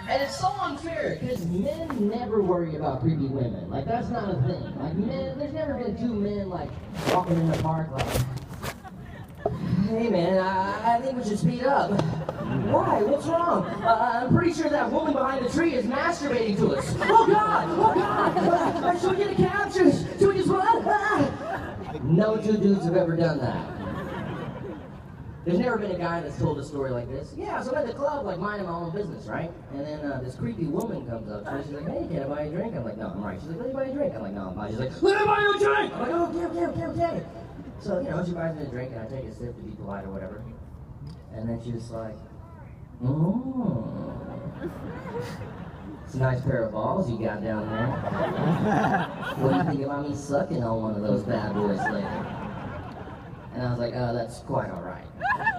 And it's so unfair, because men never worry about creepy women. Like, that's not a thing. Like, men, there's never been two men, like, walking in the park, like, hey, man, I think we should speed up. Why? What's wrong? I'm pretty sure that woman behind the tree is masturbating to us. Oh, God! Oh, God! Should we get a cab? Should we just run? No two dudes have ever done that. There's never been a guy that's told a story like this. Yeah, so I'm at the club, like, minding my own business, right? And then this creepy woman comes up to me. She's like, hey, can I buy you a drink? I'm like, no, I'm right. She's like, let me buy you a drink. I'm like, no, I'm fine. She's like, let me buy you a drink! I'm like, oh, okay. So, you know, she buys me a drink, and I take a sip to be polite or whatever. And then she's like, it's a nice pair of balls you got down there. What do you think about me sucking on one of those bad boys later? And I was like, that's quite all right.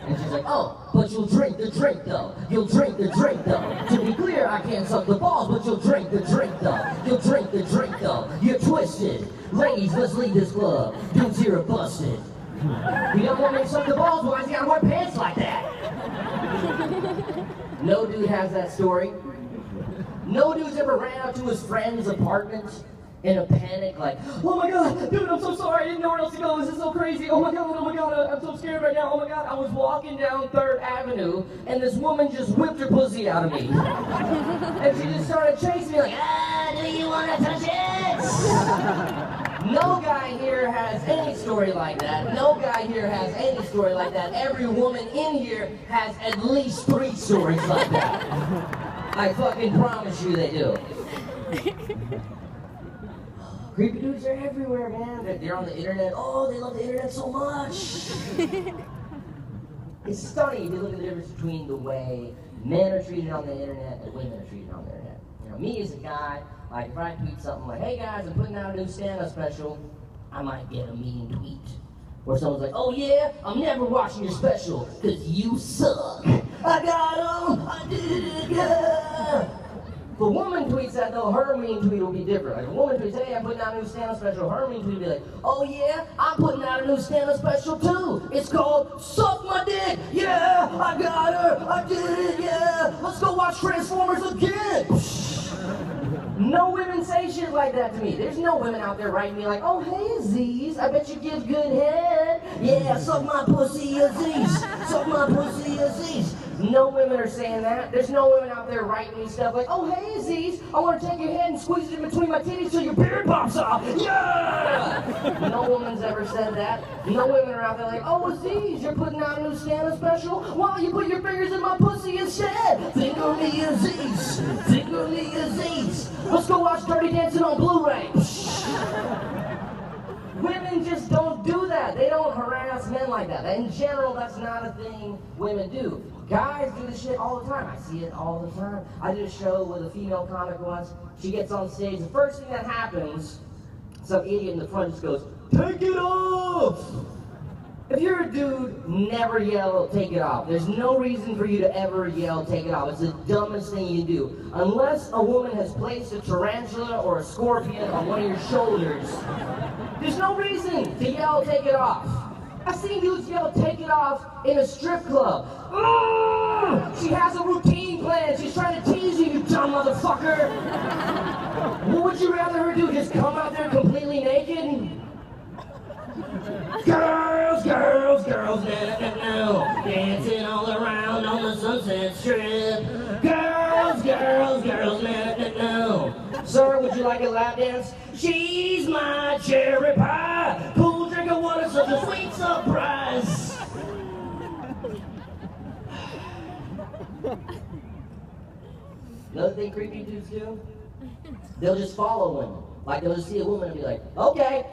And she's like, oh, but you'll drink the drink, though. You'll drink the drink, though. To be clear, I can't suck the balls, but you'll drink the drink, though. You'll drink the drink, though. You're twisted. Ladies, let's leave this club. Dudes here are busted. You don't want me to suck the balls? Why's he gotta wear pants like that? No dude has that story. No dude's ever ran out to his friend's apartment in a panic, like, oh my God, dude, I'm so sorry, I didn't know where else to go, this is so crazy, oh my God, I'm so scared right now, oh my God, I was walking down 3rd Avenue, and this woman just whipped her pussy out of me. And she just started chasing me like, do you want to touch it? No guy here has any story like that. No guy here has any story like that. Every woman in here has at least 3 stories like that. I fucking promise you they do. Creepy dudes are everywhere, man. They're on the internet. Oh, they love the internet so much. It's stunning if you look at the difference between the way men are treated on the internet and women are treated on the internet. You know, me as a guy, like if I tweet something like, hey guys, I'm putting out a new stand-up special, I might get a mean tweet. Or someone's like, oh yeah, I'm never watching your special, cause you suck. I got 'em, I did it again. If a woman tweets that though, her mean tweet will be different. Like a woman tweets, hey, I'm putting out a new stand-up special, her mean tweet will be like, oh yeah, I'm putting out a new stand-up special too. It's called Suck My Dick. Yeah, I got her, I did it, yeah. Let's go watch Transformers again. No women say shit like that to me. There's no women out there writing me like, oh hey Aziz, I bet you give good head. Yeah, suck my pussy Aziz. Suck my pussy Aziz. No women are saying that. There's no women out there writing me stuff like, oh hey Aziz, I want to take your head and squeeze it in between my titties till your beard pops off. Yeah! No woman's ever said that. No women are out there like, oh Aziz, you're putting out a new stand-up special? Why don't you put your fingers in my pussy instead? Think of me Aziz. Think of me Aziz. Let's go watch Dirty Dancing on Blu-ray. Women just don't do that. They don't harass men like that. In general, that's not a thing women do. Guys do this shit all the time. I see it all the time. I did a show with a female comic once. She gets on stage. The first thing that happens, some idiot in the front just goes, take it off! If you're a dude, never yell, take it off. There's no reason for you to ever yell, take it off. It's the dumbest thing you do. Unless a woman has placed a tarantula or a scorpion on one of your shoulders, there's no reason to yell, take it off. I've seen dudes yell, take it off in a strip club. She has a routine plan. She's trying to tease you, you dumb motherfucker. What would you rather her do? Just come out there completely naked? Girls, girls, girls, no, dancing all around on the Sunset Strip. Girls, girls, girls, no. Sir, would you like a lap dance? She's my cherry pie. Cool drink of water, such a sweet surprise. Another thing creepy dudes do? They'll just follow women. Like they'll just see a woman and be like, okay.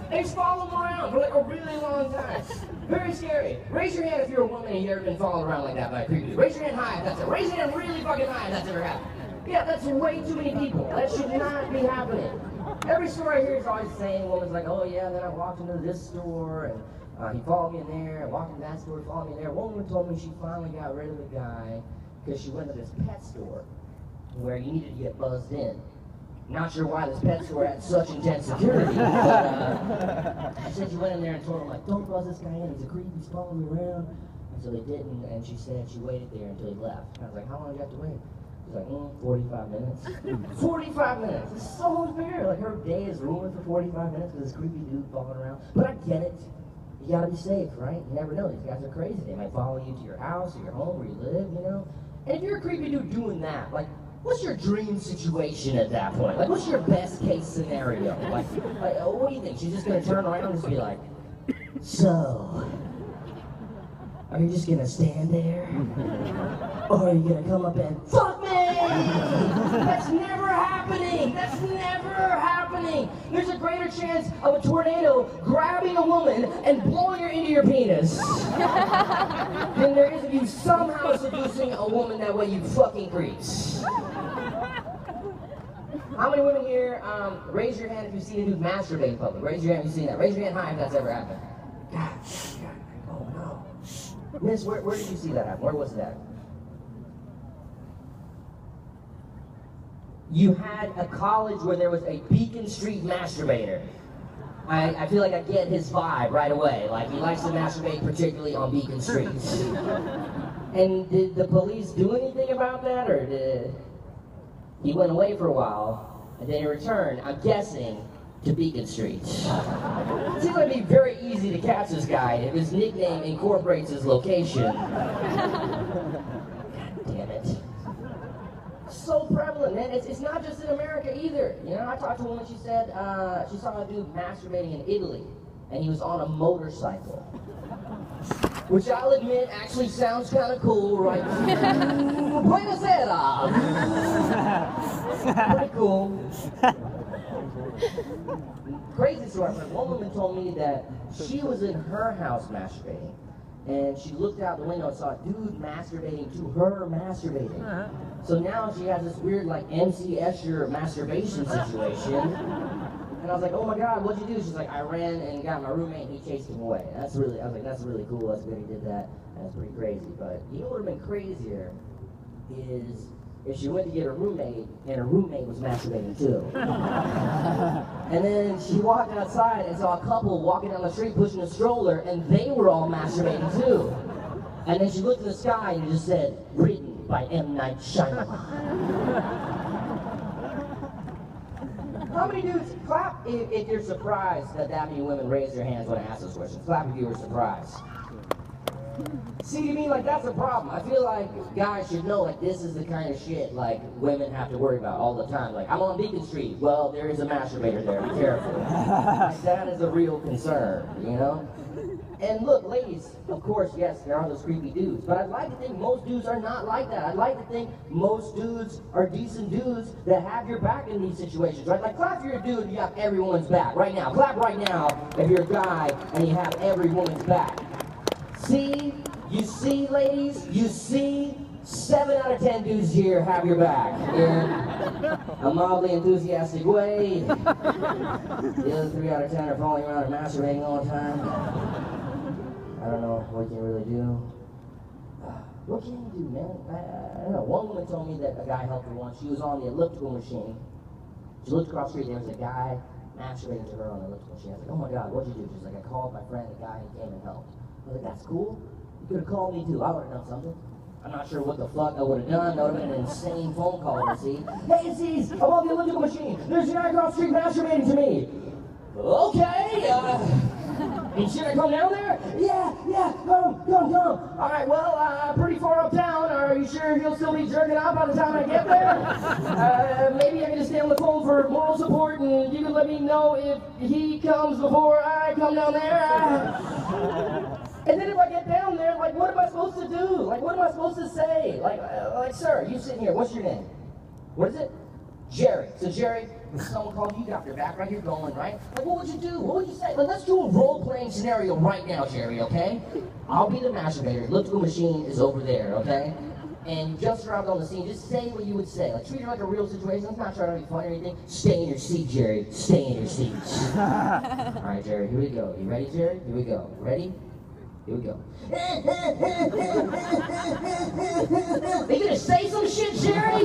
They just follow them around for like a really long time. Very scary. Raise your hand if you're a woman and you've ever been followed around like that by a creepy dude. Raise your hand high if that's it. Raise your hand really fucking high if that's ever happened. Yeah, that's way too many people. That should not be happening. Every story I hear is always saying, a woman's like, oh yeah, then I walked into this store and he followed me in there. I walked into that store, he followed me in there. One woman told me she finally got rid of the guy because she went to this pet store where you needed to get buzzed in. Not sure why this pet store had such intense security, but she said she went in there and told him, like, don't buzz this guy in, he's a creep, he's following me around. So they didn't, and she said she waited there until he left. I was like, how long did you have to wait? She's like, 45 minutes. 45 minutes! It's so unfair. Like, her day is ruined for 45 minutes because this creepy dude following around. But I get it. You gotta be safe, right? You never know. These guys are crazy. They might follow you to your house or your home where you live, you know? And if you're a creepy dude doing that, like, what's your dream situation at that point? Like, what's your best case scenario? Like what do you think? She's just gonna turn around and just be like, so, are you just gonna stand there? Or are you gonna come up and fuck me? That's never happening! That's never happening! There's a greater chance of a tornado grabbing a woman and blowing her into your penis than there is of you somehow seducing a woman that way, you fucking creeps. How many women here, raise your hand if you've seen a dude masturbate in public. Raise your hand if you've seen that. Raise your hand high if that's ever happened. God, oh no. Miss, where did you see that happen? Where was that? You had a college where there was a Beacon Street masturbator. I feel like I get his vibe right away. Like, he likes to masturbate particularly on Beacon Street. And did the police do anything about that, or did... He went away for a while, and then he returned, I'm guessing, to Beacon Street. It seems like it'd be very easy to catch this guy if his nickname incorporates his location. God damn it. So prevalent, man. It's not just in America either. You know, I talked to a woman, she said she saw a dude masturbating in Italy, and he was on a motorcycle. Which I'll admit actually sounds kind of cool, right? Buonasera! Pretty cool. Crazy story. One woman told me that she was in her house masturbating, and she looked out the window and saw a dude masturbating to her masturbating. So now she has this weird, like, MC Escher masturbation situation. And I was like, oh my God, what'd you do? She's like, I ran and got my roommate and he chased him away. I was like, that's really cool, that's good he did that. That's pretty crazy. But you know what would have been crazier is if she went to get her roommate and her roommate was masturbating too. And then she walked outside and saw a couple walking down the street pushing a stroller and they were all masturbating too. And then she looked in the sky and just said, written by M. Night Shyamalan. How many dudes, clap if you're surprised that many women raise their hands when I ask this question. Clap if you were surprised. See, to me, like, that's a problem. I feel like guys should know, like, this is the kind of shit, like, women have to worry about all the time. Like, I'm on Beacon Street. Well, there is a masturbator there. Be careful. Like, that is a real concern, you know? And look, ladies, of course, yes, there are those creepy dudes, but I'd like to think most dudes are not like that. I'd like to think most dudes are decent dudes that have your back in these situations, right? Like, clap if you're a dude and you have everyone's back right now. Clap right now if you're a guy and you have every woman's back. See? You see, ladies? You see? 7 out of 10 dudes here have your back in a mildly enthusiastic way. The other 3 out of 10 are falling around and masturbating all the time. I don't know what you can really do. What can you do, man? I don't know. One woman told me that a guy helped her once. She was on the elliptical machine. She looked across the street, there was a guy masturbating to her on the elliptical machine. I was like, oh my God, what'd you do? She's like, I called my friend, the guy who came and helped. I was like, that's cool. You could have called me too. I would have done something. I'm not sure what the fuck I would have done. That would have been an insane phone call to see. Hey, Aziz, I'm on the elliptical machine. There's a guy across the street masturbating to me. Okay, and should I come down there? Yeah, come. All right, well, pretty far uptown. Are you sure he'll still be jerking out by the time I get there? Maybe I can just stay on the phone for moral support, and you can let me know if he comes before I come down there. And then if I get down there, like, what am I supposed to do? Like, what am I supposed to say? Like, sir, you sitting here. What's your name? What is it? Jerry. So, Jerry, if someone called you, got their back right here going, right? Like, what would you do? What would you say? Like, let's do a role-playing scenario right now, Jerry, okay? I'll be the masturbator. Elliptical machine is over there, okay? And you just arrived on the scene. Just say what you would say. Like, treat it like a real situation. Let's not try to be funny or anything. Stay in your seat, Jerry. Stay in your seat. All right, Jerry, here we go. You ready, Jerry? Here we go. Ready? Here we go. Are you gonna say some shit, Jerry?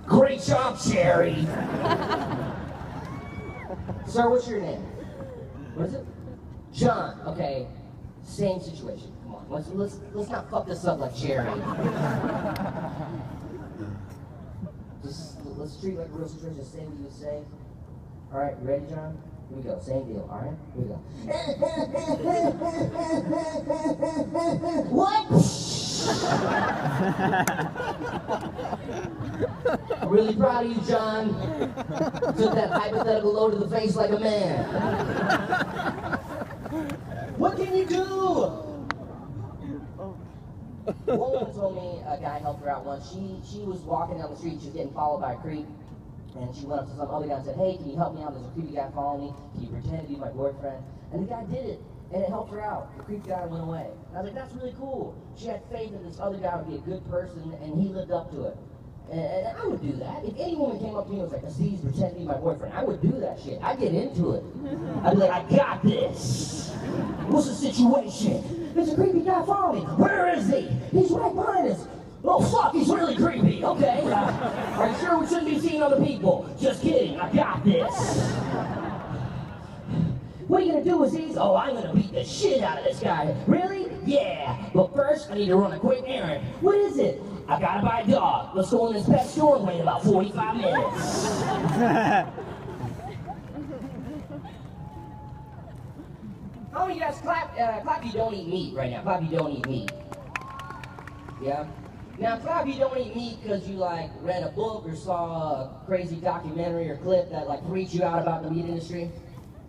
Great job, Jerry. Jerry. Sir, what's your name? What is it? John. Okay. Same situation. Come on. Let's not fuck this up like Jerry. Let's treat it like a real situation. Just say what you would say. All right, you ready, John? Here we go. Same deal. All right, here we go. What? I'm really proud of you, John. Took that hypothetical load to the face like a man. What can you do? One woman told me a guy helped her out once. She was walking down the street. She was getting followed by a creep. And she went up to some other guy and said, hey, can you help me out? There's a creepy guy following me. Can you pretend to be my boyfriend? And the guy did it. And it helped her out. The creepy guy went away. And I was like, that's really cool. She had faith that this other guy would be a good person, and he lived up to it. And I would do that. If any woman came up to me and was like, Aziz, pretend to be my boyfriend, I would do that shit. I'd get into it. I'd be like, I got this. What's the situation? There's a creepy guy following me. Where is he? He's right behind us. Oh, fuck, he's really creepy. Okay. Are you sure we shouldn't be seeing other people? Just kidding. I got this. What are you going to do, Aziz? Oh, I'm going to beat the shit out of this guy. Really? Yeah. But first, I need to run a quick errand. What is it? I got to buy a dog. Let's go in this pet store and wait about 45 minutes. How many of you guys clap if you don't eat meat right now? Clap if you don't eat meat. Yeah? Now, clap if you don't eat meat because you, like, read a book or saw a crazy documentary or clip that, like, freaked you out about the meat industry.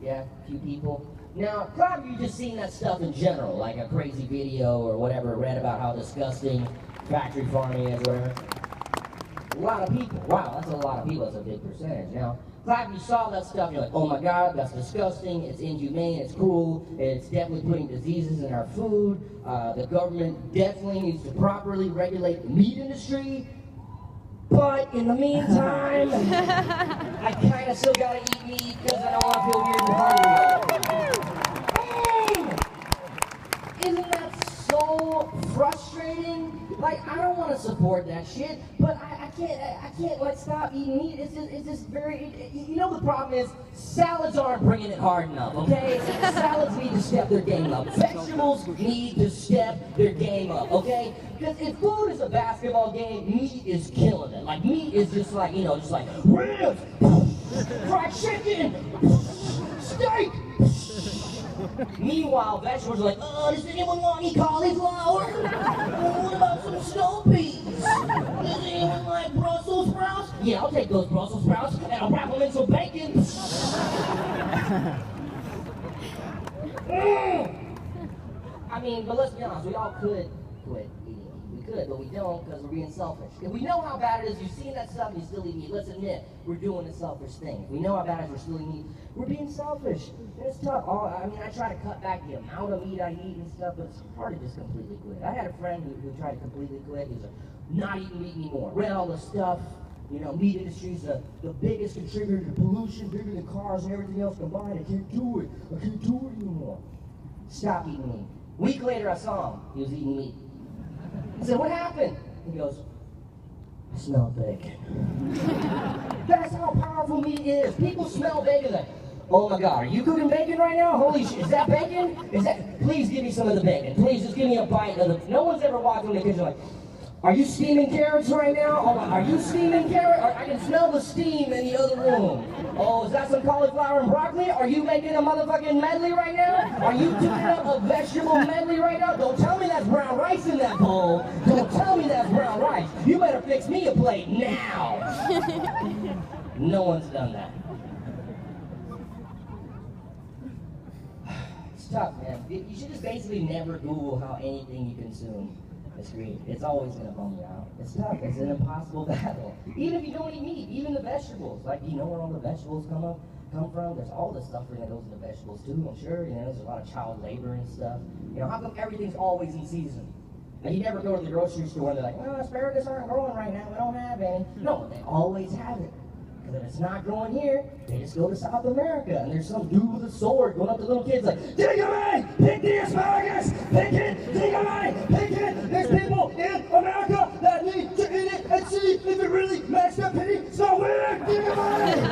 Yeah, a few people. Now, clap if you've just seen that stuff in general, like a crazy video or whatever, read about how disgusting factory farming is, whatever. A lot of people. Wow, that's a lot of people. That's a big percentage. Now, clap if you saw that stuff, you're like, oh my God, that's disgusting, it's inhumane, it's cruel, it's definitely putting diseases in our food, the government definitely needs to properly regulate the meat industry, but in the meantime, I kind of still gotta eat meat because I don't want to feel weird and hungry. Isn't that so frustrating? Like, I don't want to support that shit, but I can't like stop eating meat. It's just very, you know the problem is, salads aren't bringing it hard enough, okay? Salads need to step their game up. Vegetables need to step their game up, okay? Because if food is a basketball game, meat is killing it. Like, meat is just like, you know, just like, ribs, fried chicken, steak. Meanwhile, vegetables are like, oh, does anyone want any cauliflower? What about some snow peas? Does anyone like Brussels sprouts? Yeah, I'll take those Brussels sprouts and I'll wrap them in some bacon. I mean, but let's be honest, we all could quit eating meat. We could, but we don't because we're being selfish. If we know how bad it is, you've seen that stuff and you still eat meat. Let's admit, we're doing a selfish thing. If we know how bad it is, we're still eating meat. We're being selfish. And it's tough. I mean, I try to cut back the amount of meat I eat and stuff, but it's hard to just completely quit. I had a friend who tried to completely quit. He was like, not eating meat anymore. Read all the stuff. You know, meat industry's the biggest contributor to pollution, bigger than cars and everything else combined. I can't do it. I can't do it anymore. Stop eating meat. A week later, I saw him. He was eating meat. I said, what happened? He goes, I smell bacon. That's how powerful meat is. People smell bacon like, oh my God, are you cooking bacon right now? Holy shit, is that bacon? Please give me some of the bacon. Please just give me a bite of the, no one's ever walked in the kitchen like, are you steaming carrots right now? Oh, are you steaming carrots? I can smell the steam in the other room. Oh, is that some cauliflower and broccoli? Are you making a motherfucking medley right now? Are you doing a vegetable medley right now? Don't tell me that's brown rice in that bowl. Don't tell me that's brown rice. You better fix me a plate now. No one's done that. It's tough, man. You should just basically never Google how anything you consume is green. It's always going to bum you out. It's tough. It's an impossible battle. Even if you don't eat meat, even the vegetables. Like, you know where all the vegetables come from? There's all this suffering that goes into vegetables too, I'm sure. You know, there's a lot of child labor and stuff. You know, how come everything's always in season? Now, you never go to the grocery store and they're like, well, asparagus aren't growing right now. We don't have any. No, they always have it. Because if it's not growing here, they just go to South America. And there's some dude with a sword going up to little kids like, dig away! Pick the asparagus! Pick it! Dig away! Pick it! There's people in America that need to eat it! and see if it really makes them pity. So weird. Give me money.